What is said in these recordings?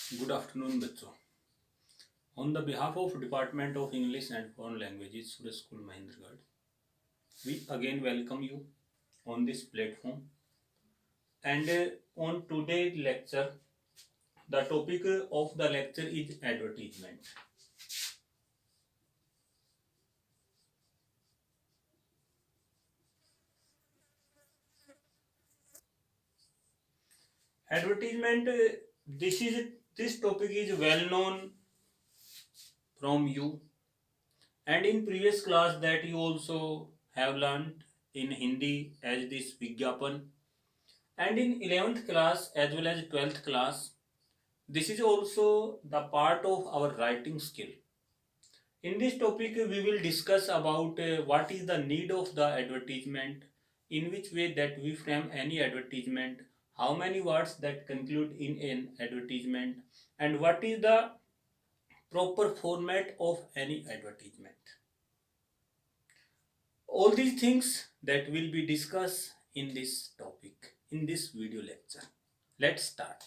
Good afternoon, बच्चों. On the behalf of Department of English and Foreign Languages, Surya School Mahendragarh, we again welcome you on this platform. And on today's lecture, the topic of the lecture is advertisement. Advertisement. This topic is well known from you, and in previous class that you also have learned in Hindi as this Vigyapan, and in 11th class as well as 12th class. This is also the part of our writing skill. In this topic, we will discuss about what is the need of the advertisement, in which way that we frame any advertisement, how many words that conclude in an advertisement, and what is the proper format of any advertisement. All these things that will be discussed in this topic, in this video lecture. Let's start.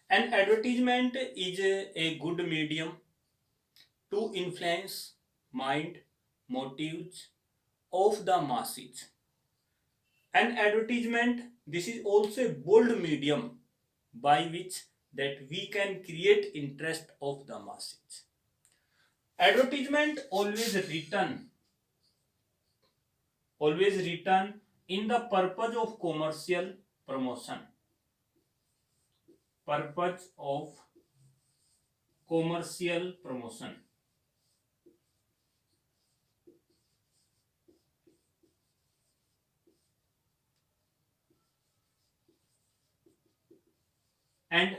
An advertisement is a good medium to influence mind, motives of the masses. An advertisement, this is also a bold medium by which that we can create interest of the masses. Advertisement always written in the purpose of commercial promotion. Purpose of commercial promotion. And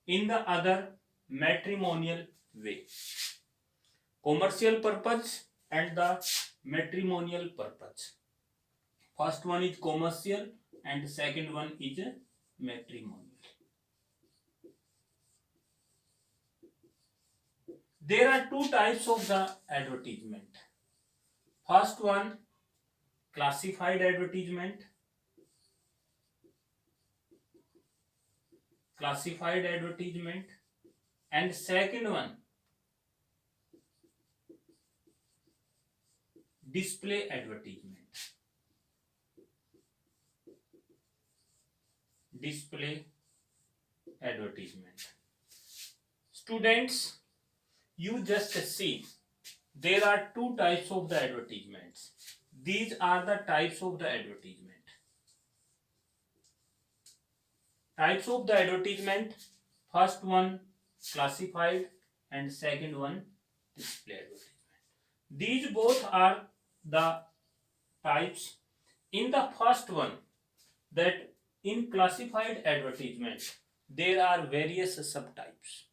in the other matrimonial way. Commercial purpose and the matrimonial purpose. First one is commercial and second one is matrimonial. There are two types of the advertisement. First one, classified advertisement. Classified advertisement. And second one, display advertisement. Display advertisement. Students, you just see there are two types of the advertisements. These are the types of the advertisement. Types of the advertisement. First one, classified, and second one, display advertisement. These both are the types. In the first one, that in classified advertisement there are various subtypes,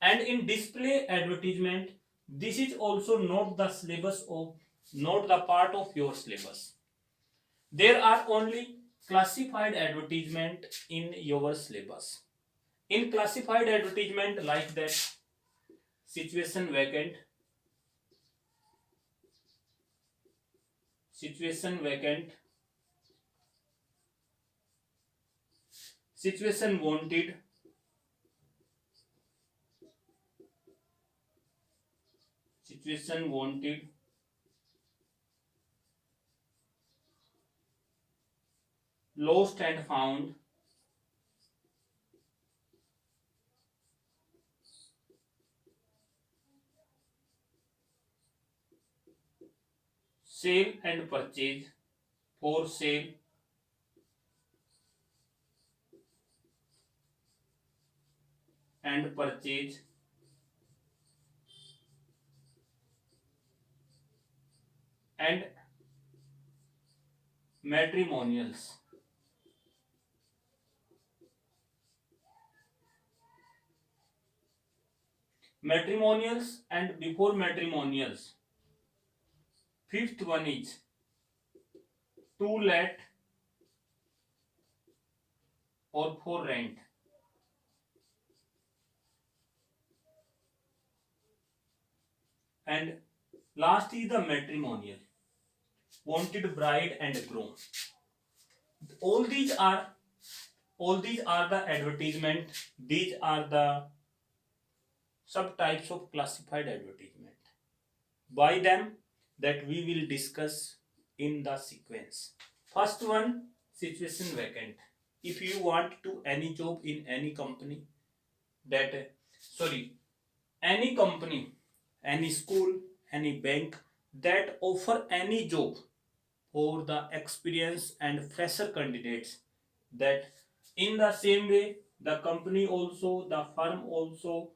and in display advertisement this is also not the syllabus of not the part of your syllabus. There are only classified advertisement in your syllabus. In classified advertisement like that, situation vacant, situation vacant, situation wanted, situation wanted, lost and found, sale and purchase, for sale, and purchase, and matrimonials. Matrimonials and before matrimonials. Fifth one is to let or for rent. And last is the matrimonial, wanted bride and groom. All these are the advertisement. These are the subtypes of classified advertisement. By them that we will discuss in the sequence. First one, situation vacant. If you want to any job in any company, that any company, any school, any bank that offer any job for the experienced and fresher candidates, that in the same way the company also, the firm also,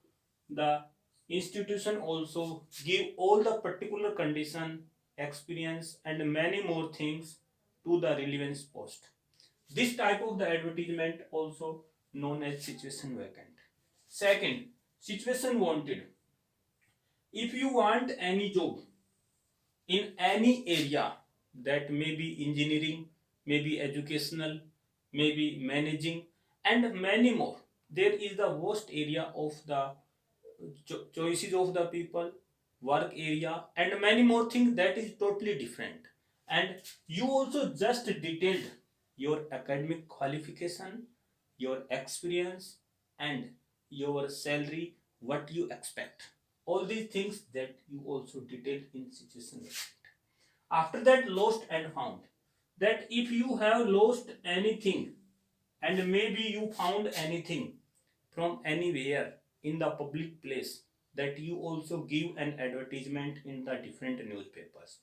the institution also give all the particular condition, experience and many more things to the relevance post. This type of the advertisement also known as situation vacant. Second, situation wanted. If you want any job in any area, that may be engineering, maybe educational, maybe managing and many more, there is the vast area of the choices of the people, work area and many more things that is totally different. And you also just detailed your academic qualification, your experience and your salary, what you expect, all these things that you also detailed in situation report. After that, lost and found, that if you have lost anything and maybe you found anything from anywhere in the public place, that you also give an advertisement in the different newspapers,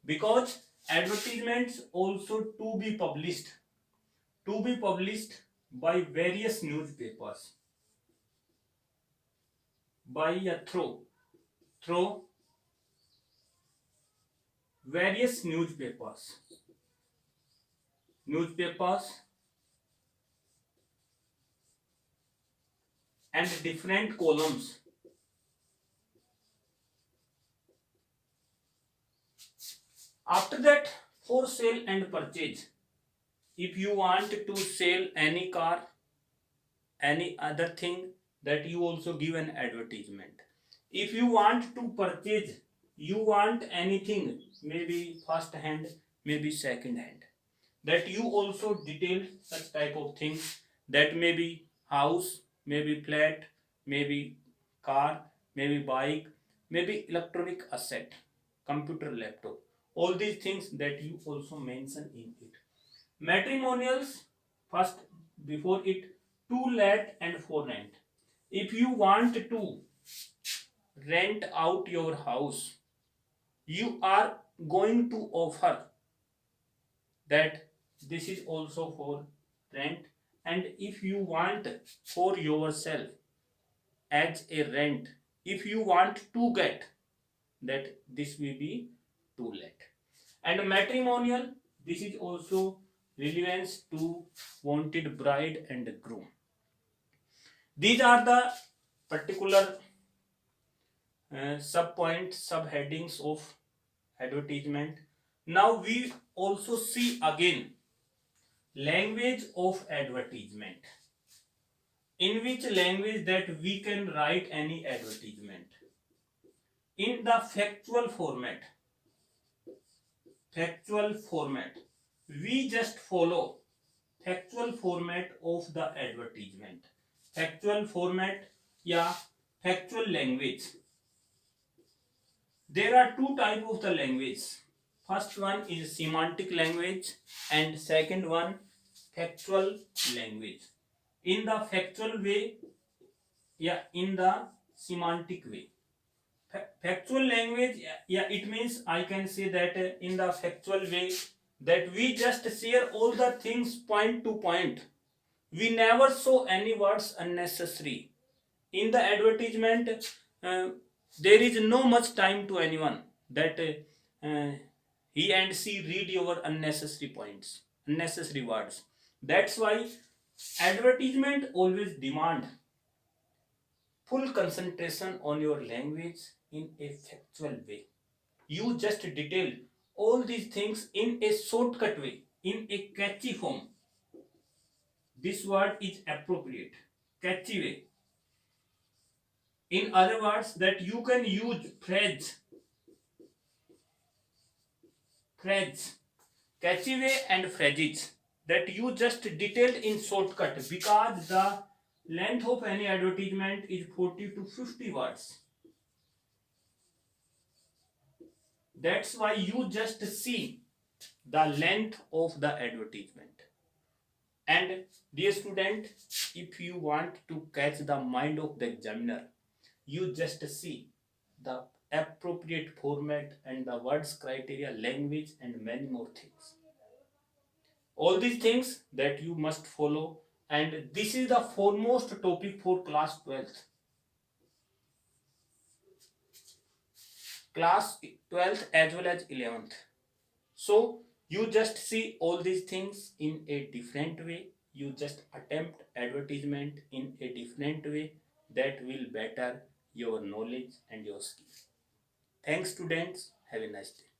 because advertisements also to be published by various newspapers, by a through various newspapers and different columns. After that, for sale and purchase, if you want to sell any car, any other thing, that you also give an advertisement. If you want to purchase, you want anything, maybe first hand, maybe second hand, that you also detail such type of things, that maybe house, maybe flat, maybe car, maybe bike, maybe electronic asset, computer, laptop, all these things that you also mention in it. Matrimonials, first, before it, to let and for rent. If you want to rent out your house, you are going to offer that this is also for rent, and if you want for yourself as a rent, if you want to get, that this will be to let. And matrimonial, this is also relevance to wanted bride and groom. These are the particular sub points, subheadings of advertisement. Now we also see again language of advertisement. In which language that we can write any advertisement? In the factual format. We just follow factual format of the advertisement. Factual format, yeah, factual language. There are two types of the language. First one is semantic language and second one factual language. In the factual way, yeah, in the semantic way. Factual language, yeah, it means I can say that in the factual way, that we just share all the things point to point. We never show any words unnecessary. In the advertisement, there is no much time to anyone, that he and she read your unnecessary points, unnecessary words. That's why advertisement always demand full concentration on your language in a factual way. You just detail all these things in a shortcut way, in a catchy form. This word is appropriate, catchy way. In other words, that you can use phrase, catchy way and phrases, that you just detailed in shortcut, because the Length of any advertisement is 40 to 50 words. That's why you just see the length of the advertisement. And dear student, if you want to catch the mind of the examiner, you just see the appropriate format and the words criteria, language, and many more things. All these things that you must follow, and this is the foremost topic for class 12th. Class 12th as well as 11th. So you just see all these things in a different way. You just attempt advertisement in a different way that will better your knowledge and your skills. Thanks, students. Have a nice day.